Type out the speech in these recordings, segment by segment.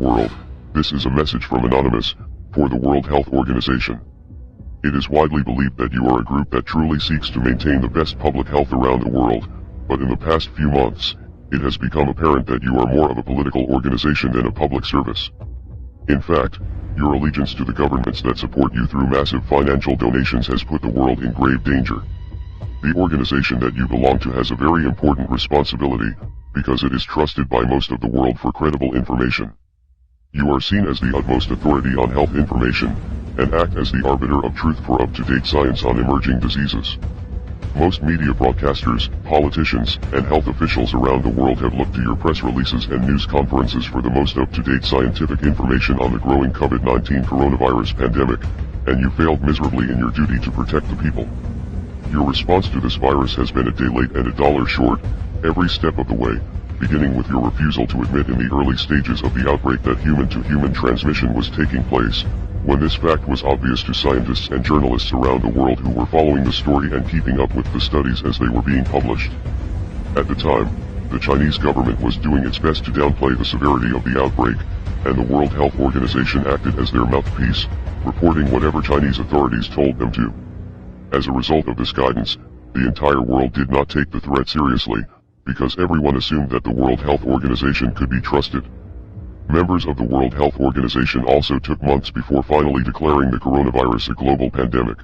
World, this is a message from Anonymous, for the World Health Organization. It is widely believed that you are a group that truly seeks to maintain the best public health around the world, but in the past few months, it has become apparent that you are more of a political organization than a public service. In fact, your allegiance to the governments that support you through massive financial donations has put the world in grave danger. The organization that you belong to has a very important responsibility, because it is trusted by most of the world for credible information. You are seen as the utmost authority on health information, and act as the arbiter of truth for up-to-date science on emerging diseases. Most media broadcasters, politicians, and health officials around the world have looked to your press releases and news conferences for the most up-to-date scientific information on the growing COVID-19 coronavirus pandemic, and you failed miserably in your duty to protect the people. Your response to this virus has been a day late and a dollar short, every step of the way, beginning with your refusal to admit in the early stages of the outbreak that human-to-human transmission was taking place, when this fact was obvious to scientists and journalists around the world who were following the story and keeping up with the studies as they were being published. At the time, the Chinese government was doing its best to downplay the severity of the outbreak, and the World Health Organization acted as their mouthpiece, reporting whatever Chinese authorities told them to. As a result of this guidance, the entire world did not take the threat seriously, because everyone assumed that the World Health Organization could be trusted. Members of the World Health Organization also took months before finally declaring the coronavirus a global pandemic.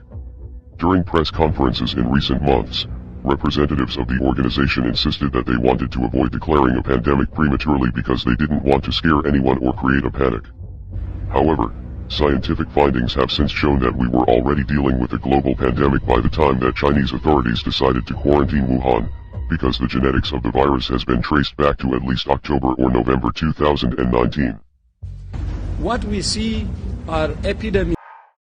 During press conferences in recent months, representatives of the organization insisted that they wanted to avoid declaring a pandemic prematurely because they didn't want to scare anyone or create a panic. However, scientific findings have since shown that we were already dealing with a global pandemic by the time that Chinese authorities decided to quarantine Wuhan, because the genetics of the virus has been traced back to at least October or November 2019. What we see are epidemics.